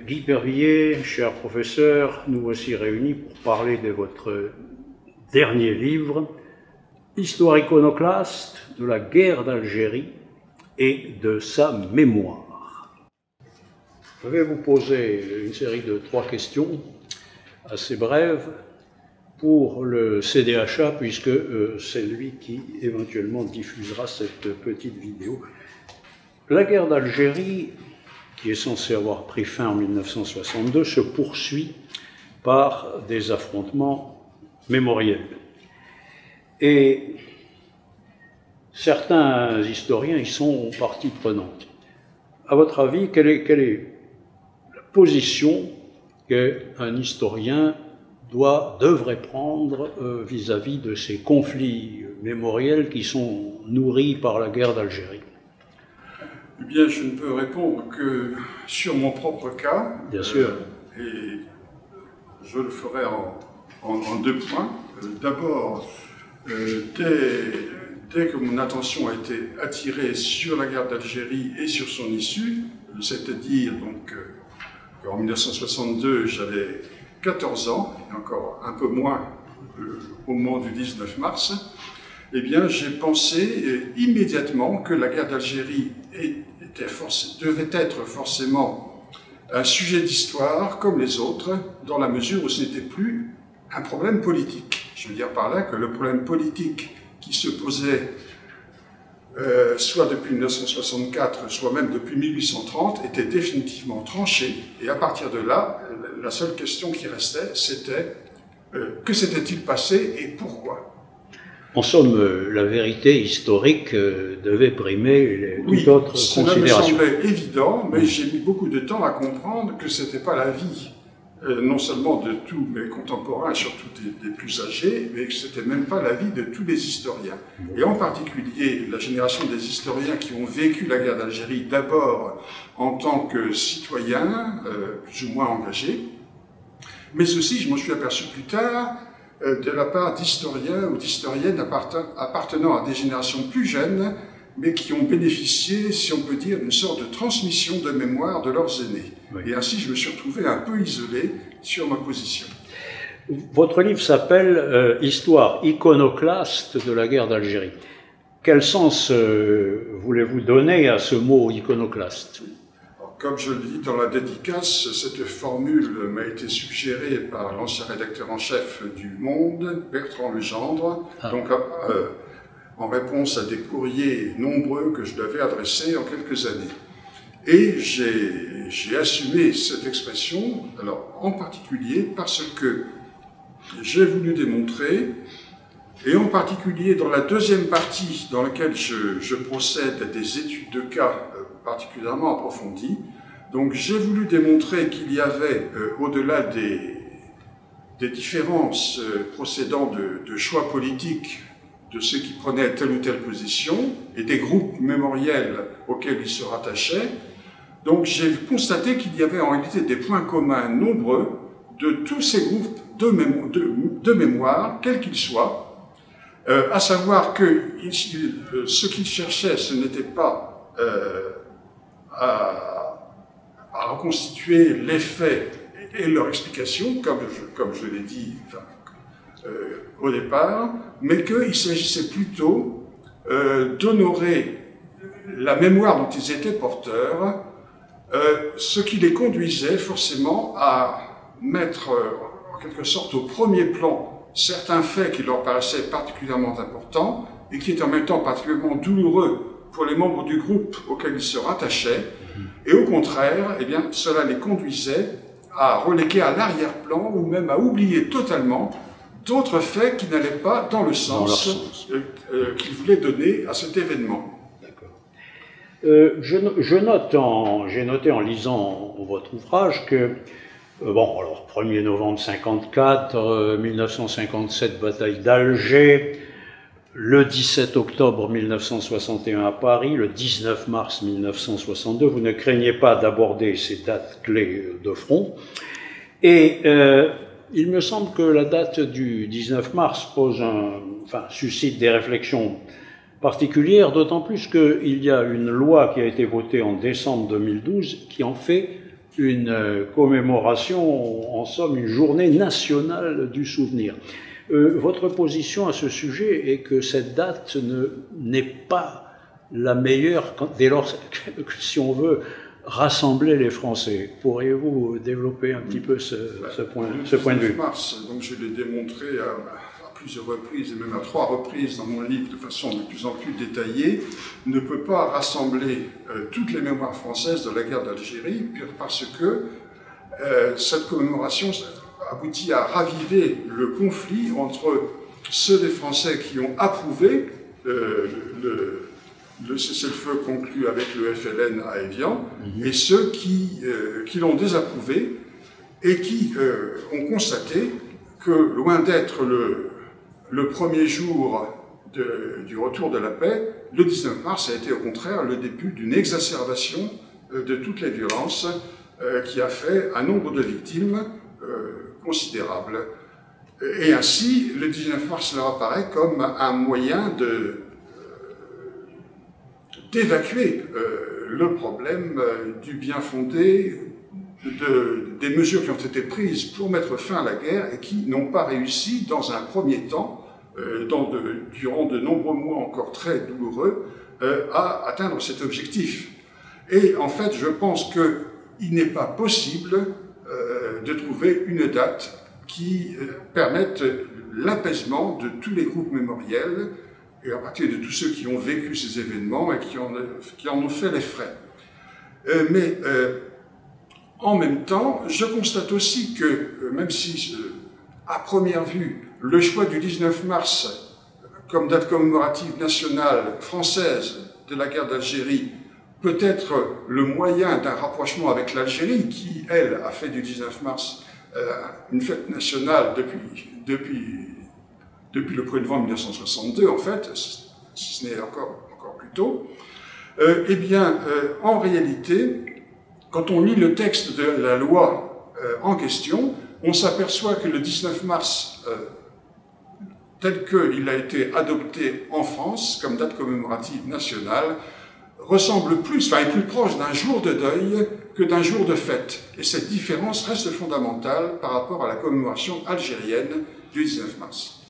Guy Pervilliers, cher professeur, nous voici réunis pour parler de votre dernier livre, Histoire iconoclaste de la guerre d'Algérie et de sa mémoire. Je vais vous poser une série de 3 questions assez brèves pour le CDHA, puisque c'est lui qui éventuellement diffusera cette petite vidéo. La guerre d'Algérie, qui est censée avoir pris fin en 1962, se poursuit par des affrontements mémoriels. Et certains historiens y sont partie prenante. À votre avis, quelle est la position qu'un historien devrait prendre vis-à-vis de ces conflits mémoriels qui sont nourris par la guerre d'Algérie? Eh bien, je ne peux répondre que sur mon propre cas. Bien sûr. Et je le ferai en 2 points. D'abord, dès que mon attention a été attirée sur la guerre d'Algérie et sur son issue, c'est-à-dire donc qu'en 1962, j'avais 14 ans, et encore un peu moins au moment du 19 mars, eh bien, j'ai pensé immédiatement que la guerre d'Algérie devait être forcément un sujet d'histoire comme les autres, dans la mesure où ce n'était plus un problème politique. Je veux dire par là que le problème politique qui se posait soit depuis 1964, soit même depuis 1830, était définitivement tranché. Et à partir de là, la seule question qui restait, c'était que s'était-il passé et pourquoi ? En somme, la vérité historique devait primer toute autre considération. Cela me semblait évident, mais j'ai mis beaucoup de temps à comprendre que ce n'était pas la vie, non seulement de tous mes contemporains, surtout des plus âgés, mais que ce n'était même pas la vie de tous les historiens. Et en particulier, la génération des historiens qui ont vécu la guerre d'Algérie, d'abord en tant que citoyens, plus ou moins engagés, mais aussi, je m'en suis aperçu plus tard, de la part d'historiens ou d'historiennes appartenant à des générations plus jeunes, mais qui ont bénéficié, si on peut dire, d'une sorte de transmission de mémoire de leurs aînés. Oui. Et ainsi, je me suis retrouvé un peu isolé sur ma position. Votre livre s'appelle « Histoire iconoclaste de la guerre d'Algérie ». Quel sens voulez-vous donner à ce mot iconoclaste ? Comme je le dis dans la dédicace, cette formule m'a été suggérée par l'ancien rédacteur en chef du Monde, Bertrand Legendre, donc en réponse à des courriers nombreux que je lui avais adressés en quelques années. Et j'ai assumé cette expression, alors en particulier parce que j'ai voulu démontrer, et en particulier dans la deuxième partie dans laquelle je procède à des études de cas particulièrement approfondie. Donc j'ai voulu démontrer qu'il y avait, au-delà des différences procédant de choix politiques de ceux qui prenaient telle ou telle position et des groupes mémoriels auxquels ils se rattachaient, donc j'ai constaté qu'il y avait en réalité des points communs nombreux de tous ces groupes de mémoire, quels qu'ils soient, à savoir que ce qu'ils cherchaient, ce n'était pas à reconstituer les faits et leur explication, comme je l'ai dit au départ, mais qu'il s'agissait plutôt d'honorer la mémoire dont ils étaient porteurs, ce qui les conduisait forcément à mettre en quelque sorte au premier plan certains faits qui leur paraissaient particulièrement importants et qui étaient en même temps particulièrement douloureux pour les membres du groupe auquel ils se rattachaient, et au contraire, eh bien, cela les conduisait à reléguer à l'arrière-plan ou même à oublier totalement d'autres faits qui n'allaient pas dans le sens qu'ils voulaient donner à cet événement. J'ai noté en lisant votre ouvrage que, bon, alors 1er novembre 54, 1957, bataille d'Alger, le 17 octobre 1961 à Paris, le 19 mars 1962, vous ne craignez pas d'aborder ces dates clés de front. Et il me semble que la date du 19 mars suscite des réflexions particulières, d'autant plus qu'il y a une loi qui a été votée en décembre 2012 qui en fait une commémoration, en somme une journée nationale du souvenir. Votre position à ce sujet est que cette date n'est pas la meilleure dès lors que si on veut rassembler les Français. Pourriez-vous développer un petit peu ce point de vue? Mars, donc je l'ai démontré à plusieurs reprises, et même à 3 reprises dans mon livre de façon de plus en plus détaillée, ne peut pas rassembler toutes les mémoires françaises de la guerre d'Algérie, parce que cette commémoration aboutit à raviver le conflit entre ceux des Français qui ont approuvé le cessez-le-feu conclu avec le FLN à Évian, et ceux qui l'ont désapprouvé et qui ont constaté que, loin d'être le premier jour du retour de la paix, le 19 mars a été au contraire le début d'une exacerbation de toutes les violences qui a fait un nombre de victimes considérable. Et ainsi, le 19 mars leur apparaît comme un moyen d'évacuer le problème du bien fondé, des mesures qui ont été prises pour mettre fin à la guerre et qui n'ont pas réussi dans un premier temps, durant de nombreux mois encore très douloureux, à atteindre cet objectif. Et en fait, je pense qu'il n'est pas possible de trouver une date qui permette l'apaisement de tous les groupes mémoriels, et en particulier de tous ceux qui ont vécu ces événements et qui en ont fait les frais. Mais en même temps, je constate aussi que, même si à première vue, le choix du 19 mars comme date commémorative nationale française de la guerre d'Algérie peut être le moyen d'un rapprochement avec l'Algérie, qui, elle, a fait du 19 mars une fête nationale depuis le 1er novembre 1962, en fait, si ce n'est encore plus tôt, eh bien, en réalité, quand on lit le texte de la loi en question, on s'aperçoit que le 19 mars, tel qu'il a été adopté en France comme date commémorative nationale, ressemble plus, est plus proche d'un jour de deuil que d'un jour de fête. Et cette différence reste fondamentale par rapport à la commémoration algérienne du 19 mars.